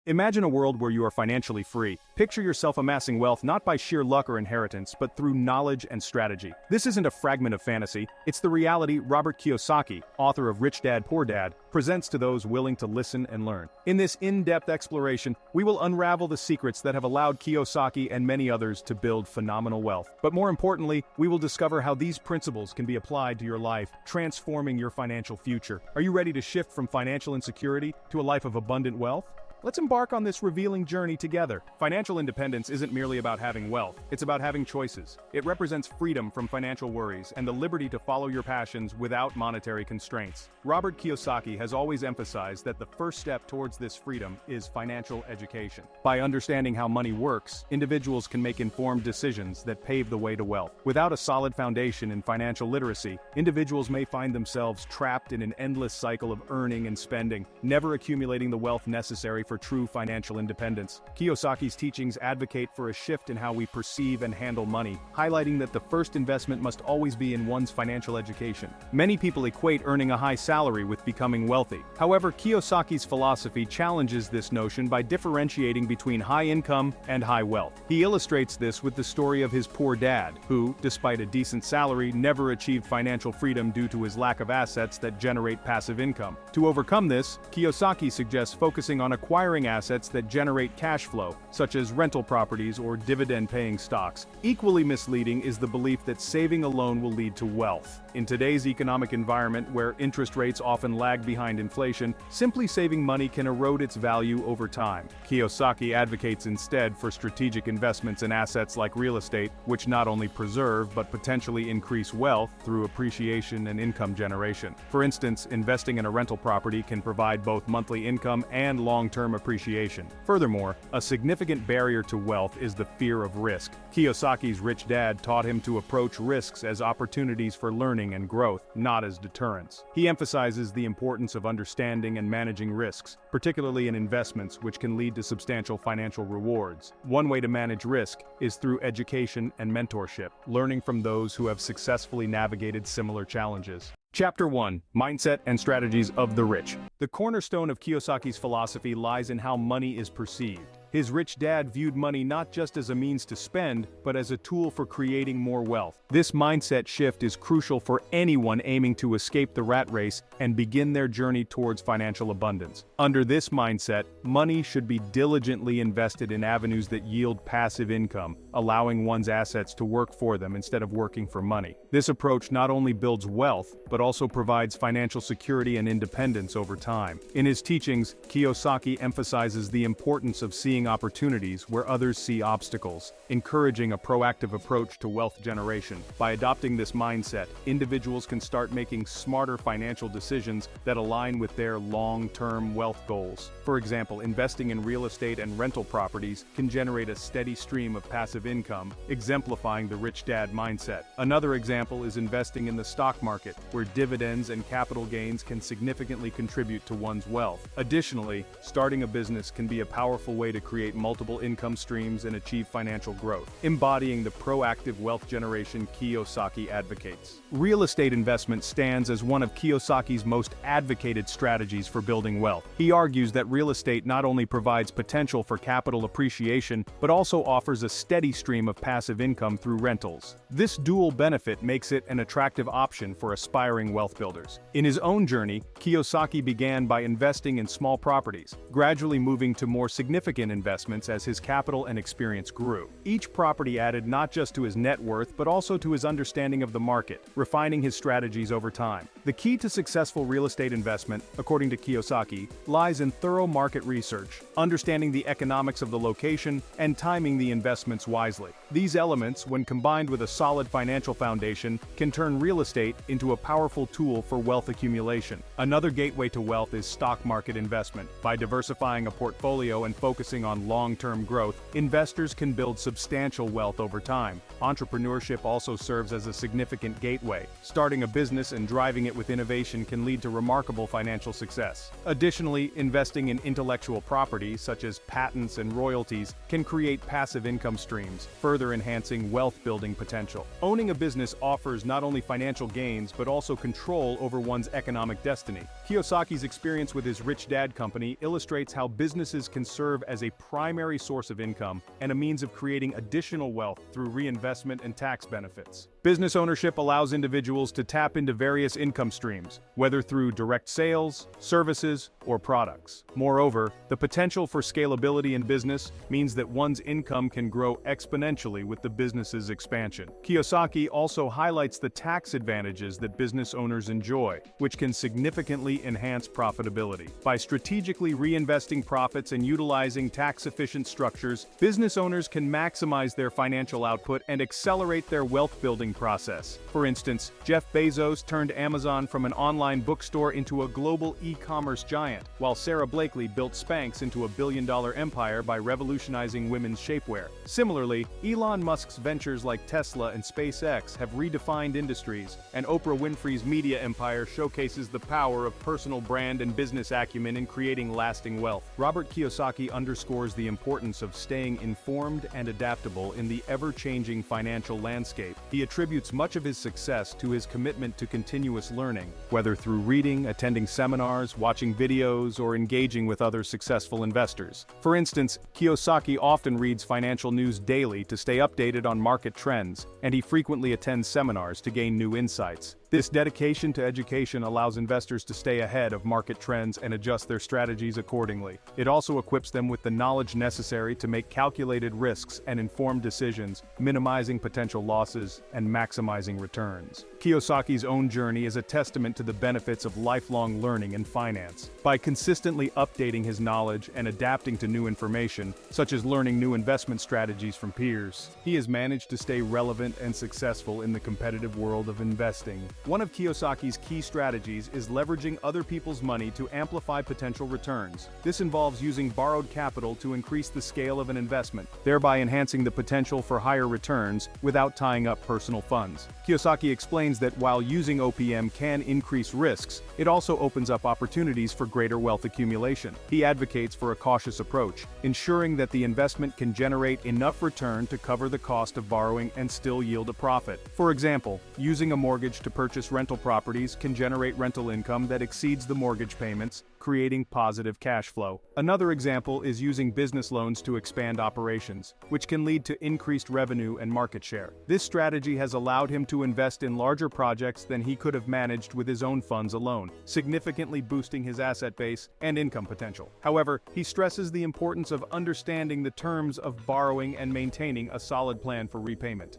Imagine a world where you are financially free. Picture yourself amassing wealth not by sheer luck or inheritance, but through knowledge and strategy. This isn't a fragment of fantasy, it's the reality Robert Kiyosaki, author of Rich Dad, Poor Dad, presents to those willing to listen and learn. In this in-depth exploration, we will unravel the secrets that have allowed Kiyosaki and many others to build phenomenal wealth. But more importantly, we will discover how these principles can be applied to your life, transforming your financial future. Are you ready to shift from financial insecurity to a life of abundant wealth? Let's embark on this revealing journey together. Financial independence isn't merely about having wealth, it's about having choices. It represents freedom from financial worries and the liberty to follow your passions without monetary constraints. Robert Kiyosaki has always emphasized that the first step towards this freedom is financial education. By understanding how money works, individuals can make informed decisions that pave the way to wealth. Without a solid foundation in financial literacy, individuals may find themselves trapped in an endless cycle of earning and spending, never accumulating the wealth necessary for true financial independence. Kiyosaki's teachings advocate for a shift in how we perceive and handle money, highlighting that the first investment must always be in one's financial education. Many people equate earning a high salary with becoming wealthy. However, Kiyosaki's philosophy challenges this notion by differentiating between high income and high wealth. He illustrates this with the story of his poor dad, who, despite a decent salary, never achieved financial freedom due to his lack of assets that generate passive income. To overcome this, Kiyosaki suggests focusing on acquiring assets that generate cash flow, such as rental properties or dividend-paying stocks. Equally misleading is the belief that saving alone will lead to wealth. In today's economic environment where interest rates often lag behind inflation, simply saving money can erode its value over time. Kiyosaki advocates instead for strategic investments in assets like real estate, which not only preserve but potentially increase wealth through appreciation and income generation. For instance, investing in a rental property can provide both monthly income and long-term appreciation. Furthermore, a significant barrier to wealth is the fear of risk. Kiyosaki's Rich Dad taught him to approach risks as opportunities for learning and growth, not as deterrents. He emphasizes the importance of understanding and managing risks, particularly in investments, which can lead to substantial financial rewards. One way to manage risk is through education and mentorship, learning from those who have successfully navigated similar challenges. Chapter 1: Mindset and Strategies of the Rich. The cornerstone of Kiyosaki's philosophy lies in how money is perceived. His rich dad viewed money not just as a means to spend, but as a tool for creating more wealth. This mindset shift is crucial for anyone aiming to escape the rat race and begin their journey towards financial abundance. Under this mindset, money should be diligently invested in avenues that yield passive income, allowing one's assets to work for them instead of working for money. This approach not only builds wealth, but also provides financial security and independence over time. In his teachings, Kiyosaki emphasizes the importance of seeing opportunities where others see obstacles, encouraging a proactive approach to wealth generation. By adopting this mindset, individuals can start making smarter financial decisions that align with their long-term wealth goals. For example, investing in real estate and rental properties can generate a steady stream of passive income, exemplifying the rich dad mindset. Another example is investing in the stock market, where dividends and capital gains can significantly contribute to one's wealth. Additionally, starting a business can be a powerful way to create multiple income streams and achieve financial growth, embodying the proactive wealth generation Kiyosaki advocates. Real estate investment stands as one of Kiyosaki's most advocated strategies for building wealth. He argues that real estate not only provides potential for capital appreciation, but also offers a steady stream of passive income through rentals. This dual benefit makes it an attractive option for aspiring wealth builders. In his own journey, Kiyosaki began by investing in small properties, gradually moving to more significant investments as his capital and experience grew. Each property added not just to his net worth but also to his understanding of the market, refining his strategies over time. The key to successful real estate investment, according to Kiyosaki, lies in thorough market research, understanding the economics of the location, and timing the investments wisely. These elements, when combined with a solid financial foundation, can turn real estate into a powerful tool for wealth accumulation. Another gateway to wealth is stock market investment. By diversifying a portfolio and focusing on long-term growth, investors can build substantial wealth over time. Entrepreneurship also serves as a significant gateway. Starting a business and driving it with innovation can lead to remarkable financial success. Additionally, investing in intellectual property, such as patents and royalties, can create passive income streams, further enhancing wealth-building potential. Owning a business offers not only financial gains but also control over one's economic destiny. Kiyosaki's experience with his Rich Dad company illustrates how businesses can serve as a primary source of income and a means of creating additional wealth through reinvestment and tax benefits. Business ownership allows individuals to tap into various income streams, whether through direct sales, services, or products. Moreover, the potential for scalability in business means that one's income can grow exponentially with the business's expansion. Kiyosaki also highlights the tax advantages that business owners enjoy, which can significantly enhance profitability. By strategically reinvesting profits and utilizing tax-efficient structures, business owners can maximize their financial output and accelerate their wealth-building process. For instance, Jeff Bezos turned Amazon from an online bookstore into a global e-commerce giant, while Sarah Blakely built Spanx into a billion-dollar empire by revolutionizing women's shapewear. Similarly, Elon Musk's ventures like Tesla and SpaceX have redefined industries, and Oprah Winfrey's media empire showcases the power of personal brand and business acumen in creating lasting wealth. Robert Kiyosaki underscores the importance of staying informed and adaptable in the ever-changing financial landscape. He attributes much of his success to his commitment to continuous learning, whether through reading, attending seminars, watching videos, or engaging with other successful investors. For instance, Kiyosaki often reads financial news daily to stay updated on market trends, and he frequently attends seminars to gain new insights. This dedication to education allows investors to stay ahead of market trends and adjust their strategies accordingly. It also equips them with the knowledge necessary to make calculated risks and informed decisions, minimizing potential losses and maximizing returns. Kiyosaki's own journey is a testament to the benefits of lifelong learning in finance. By consistently updating his knowledge and adapting to new information, such as learning new investment strategies from peers, he has managed to stay relevant and successful in the competitive world of investing. One of Kiyosaki's key strategies is leveraging other people's money to amplify potential returns. This involves using borrowed capital to increase the scale of an investment, thereby enhancing the potential for higher returns without tying up personal funds. Kiyosaki explains that while using OPM can increase risks, it also opens up opportunities for greater wealth accumulation. He advocates for a cautious approach, ensuring that the investment can generate enough return to cover the cost of borrowing and still yield a profit. For example, using a mortgage to purchase rental properties can generate rental income that exceeds the mortgage payments, creating positive cash flow. Another example is using business loans to expand operations, which can lead to increased revenue and market share. This strategy has allowed him to invest in larger projects than he could have managed with his own funds alone, significantly boosting his asset base and income potential. However, he stresses the importance of understanding the terms of borrowing and maintaining a solid plan for repayment.